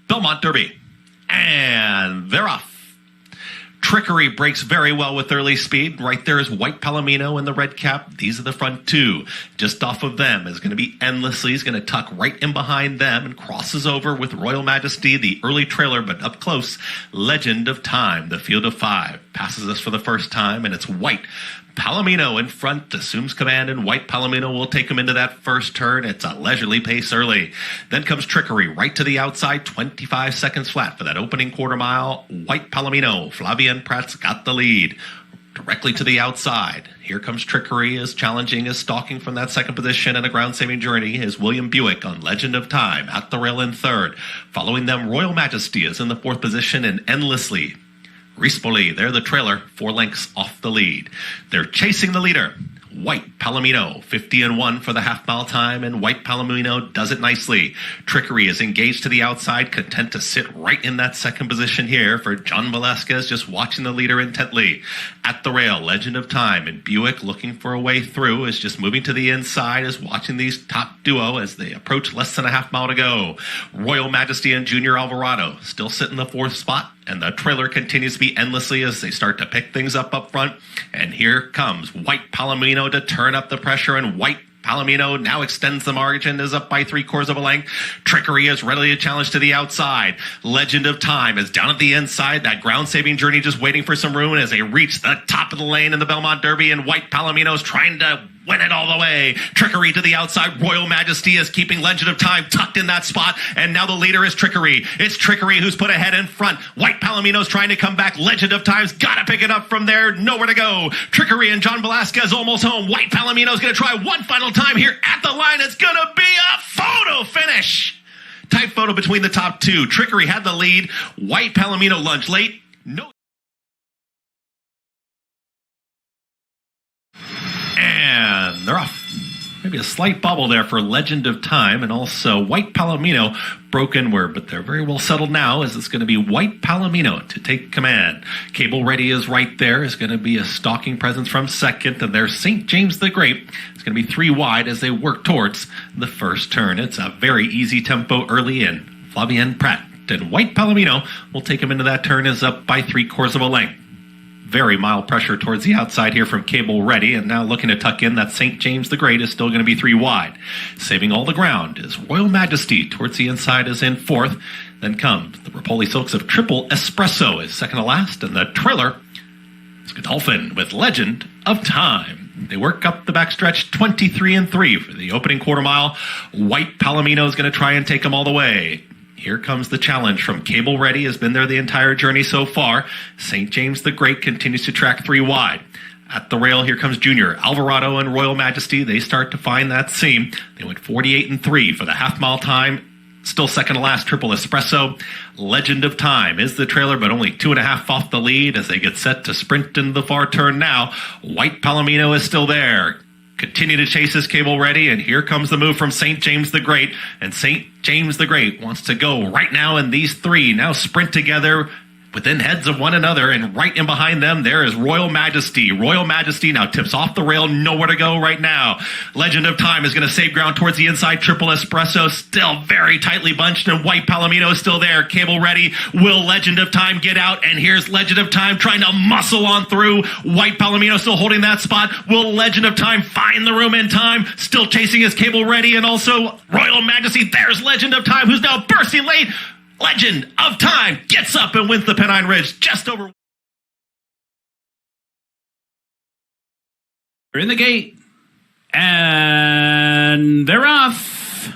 Belmont Derby. And they're off. Trickery breaks very well with early speed. Right there is White Palomino in the red cap. These are the front two. Just off of them is going to be Endlessly. He's going to tuck right in behind them and crosses over with Royal Majesty, the early trailer, but up close, Legend of Time, the field of five. Passes us for the first time, and it's White Palomino in front, assumes command, and White Palomino will take him into that first turn. It's a leisurely pace early. Then comes Trickery right to the outside, 25 seconds flat for that opening quarter mile. White Palomino, Flavien Prat's got the lead. Directly to the outside. Here comes Trickery, is challenging, is stalking from that second position, and a ground-saving journey is William Buick on Legend of Time at the rail in third. Following them, Royal Majesty is in the fourth position, and Endlessly. Rispoli, they're the trailer, 4 lengths off the lead. They're chasing the leader. White Palomino, 50-1 for the half-mile time, and White Palomino does it nicely. Trickery is engaged to the outside, content to sit right in that second position here for John Velazquez, just watching the leader intently. At the rail, Legend of Time, and Buick looking for a way through, is just moving to the inside, is watching these top duo as they approach less than a half mile to go. Royal Majesty and Junior Alvarado still sit in the fourth spot, and the trailer continues to be Endlessly as they start to pick things up front. And here comes White Palomino to turn up the pressure, and White Palomino now extends the margin, is up by 3/4 of a length. Trickery is readily a challenge to the outside. Legend of Time is down at the inside. That ground-saving journey just waiting for some room as they reach the top of the lane in the Belmont Derby, and White Palomino is trying to win it all the way. Trickery to the outside. Royal Majesty is keeping Legend of Time tucked in that spot, and now the leader is Trickery. It's Trickery who's put ahead in front. White Palomino's trying to come back. Legend of Time's got to pick it up from there. Nowhere to go. Trickery and John Velazquez almost home. White Palomino's going to try one final time here at the line. It's going to be a photo finish. Tight photo between the top two. Trickery had the lead. White Palomino lunged late. No. And they're off. Maybe a slight bobble there for Legend of Time, and also White Palomino broke inward, but they're very well settled now as it's going to be White Palomino to take command. Cable Ready is right there. Is going to be a stalking presence from second, and there's St. James the Great. It's going to be 3 wide as they work towards the first turn. It's a very easy tempo early in. Flavien Prat and White Palomino will take him into that turn, is up by 3/4 of a length. Very mild pressure towards the outside here from Cable Ready, and now looking to tuck in that St. James the Great is still going to be 3 wide. Saving all the ground is Royal Majesty towards the inside, is in fourth. Then comes the Rapoli Silks of Triple Espresso is second to last, and the trailer is Godolphin with Legend of Time. They work up the backstretch 23-3 for the opening quarter mile. White Palomino is going to try and take them all the way. Here comes the challenge from Cable Ready, has been there the entire journey so far. St. James the Great continues to track 3 wide. At the rail, here comes Junior Alvarado and Royal Majesty. They start to find that seam. They went 48-3 for the half-mile time. Still second to last, Triple Espresso. Legend of Time is the trailer, but only 2.5 off the lead as they get set to sprint into the far turn now. White Palomino is still there. Continue to chase this Cable Ready, and here comes the move from St. James the Great, and St. James the Great wants to go right now, and these 3 now sprint together within heads of one another, and right in behind them there is Royal Majesty. Royal Majesty now tips off the rail, nowhere to go right now. Legend of Time is going to save ground towards the inside. Triple Espresso still very tightly bunched, and White Palomino is still there. Cable Ready. Will Legend of Time get out? And here's Legend of Time trying to muscle on through. White Palomino still holding that spot. Will Legend of Time find the room in time? Still chasing his Cable Ready, and also Royal Majesty. There's Legend of Time, who's now bursting late. Legend of Time gets up and wins the Pennine Ridge just over. They're in the gate, and they're off.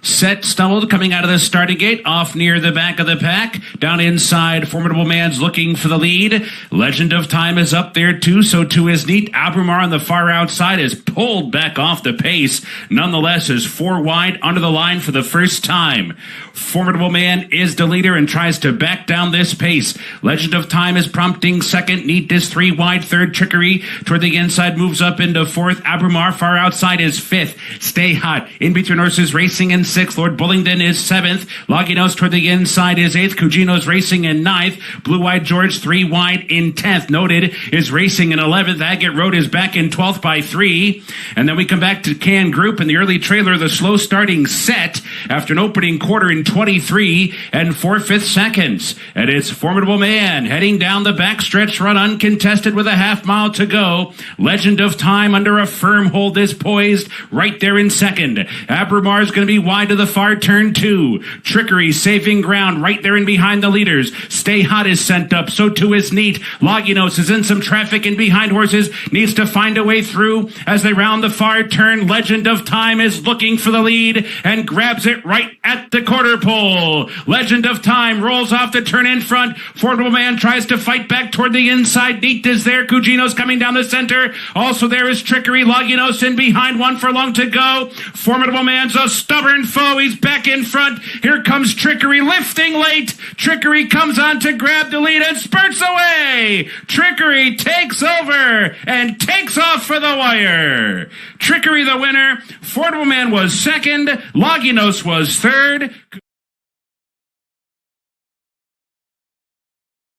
Set stumbled coming out of the starting gate, off near the back of the pack. Down inside, Formidable Man's looking for the lead. Legend of Time is up there too, so too is Neat. Albrumar on the far outside is pulled back off the pace. Nonetheless, is 4 wide under the line for the first time. Formidable Man is the leader and tries to back down this pace. Legend of Time is prompting second. Neat is 3 wide. Third, Trickery toward the inside moves up into fourth. Albrumar far outside is fifth. Stay Hot in between horses racing in 6th. Lord Bullingdon is 7th. Loginos toward the inside is 8th. Cugino's racing in 9th. Blue Eyed George 3 wide in 10th. Noted is racing in 11th. Agate Road is back in 12th by 3. And then we come back to Can Group in the early trailer, the slow starting set after an opening quarter in 23 and 4/5 seconds. And it's Formidable Man heading down the backstretch run uncontested with a half mile to go. Legend of Time under a firm hold is poised right there in second. Abramar's going to be wide to the far turn 2. Trickery saving ground right there in behind the leaders. Stay Hot is sent up, so too is Neat. Loginos is in some traffic and behind horses, needs to find a way through as they round the far turn. Legend of Time is looking for the lead and grabs it right at the quarter pole. Legend of Time rolls off the turn in front. Formidable Man tries to fight back toward the inside. Neat is there. Cugino's coming down the center. Also there is Trickery. Loginos in behind, 1 furlong to go. Formidable Man's a stubborn foe. He's back in front. Here comes Trickery lifting late. Trickery comes on to grab the lead and spurts away. Trickery takes over and takes off for the wire. Trickery the winner. Formidable Man was second. Loginos was third.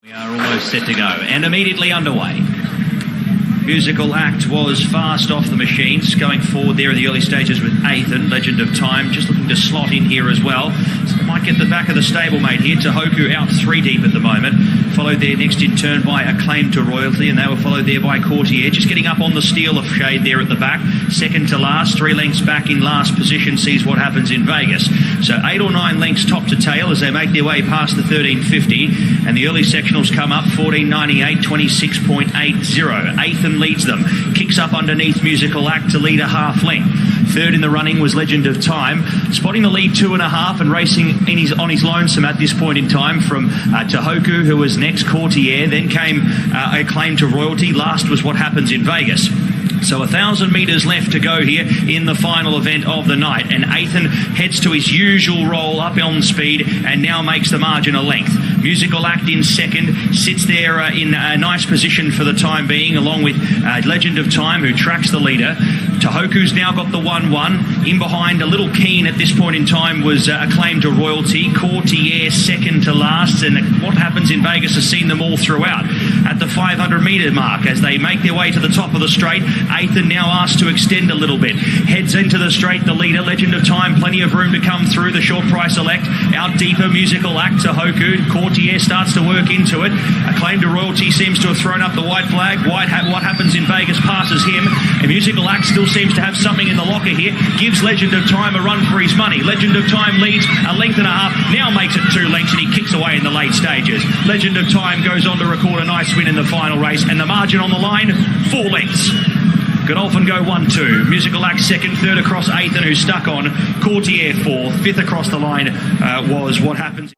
We are almost set to go and immediately underway. Musical Act was fast off the machines, going forward there in the early stages with Athan. Legend of Time just looking to slot in here as well. So they might get the back of the stablemate here. Tohoku out 3 deep at the moment. Followed there next in turn by Acclaim to Royalty, and they were followed there by Courtier. Just getting up on the steel of Shade there at the back. Second to last, 3 lengths back in last position, sees what happens in Vegas. So 8 or 9 lengths top to tail as they make their way past the 13.50. And the early sectionals come up 14.98, 26.80. Athan leads them. Kicks up underneath Musical Act to lead a half length. Third in the running was Legend of Time, spotting the lead 2.5 and racing on his lonesome at this point in time from Tohoku, who was next. Courtier, then came Acclaim to Royalty. Last was What Happens in Vegas. So 1,000 metres left to go here in the final event of the night. And Athan heads to his usual roll up on speed and now makes the margin a length. Musical Act in second, sits there in a nice position for the time being, along with Legend of Time, who tracks the leader. Tohoku's now got the 1-1. In behind, a little keen at this point in time was Acclaim to Royalty. Courtier second to last, and What Happens in Vegas has seen them all throughout. At the 500 metre mark, as they make their way to the top of the straight, Athan now asked to extend a little bit. Heads into the straight, the leader, Legend of Time, plenty of room to come through. The short price elect, out deeper, Musical Act, Tohoku. Courtier starts to work into it. Acclaim to Royalty seems to have thrown up the white flag. What Happens in Vegas passes him, and Musical Act still seems to have something in the locker here. Gives Legend of Time a run for his money. Legend of Time leads a length and a half, now makes it 2 lengths, and he kicks away in the late stages. Legend of Time goes on to record a nice win in the final race, and the margin on the line, 4 lengths. Godolphin go 1-2. Musical Act second, third across Athan, who stuck on. Courtier fourth, fifth across the line was What Happens.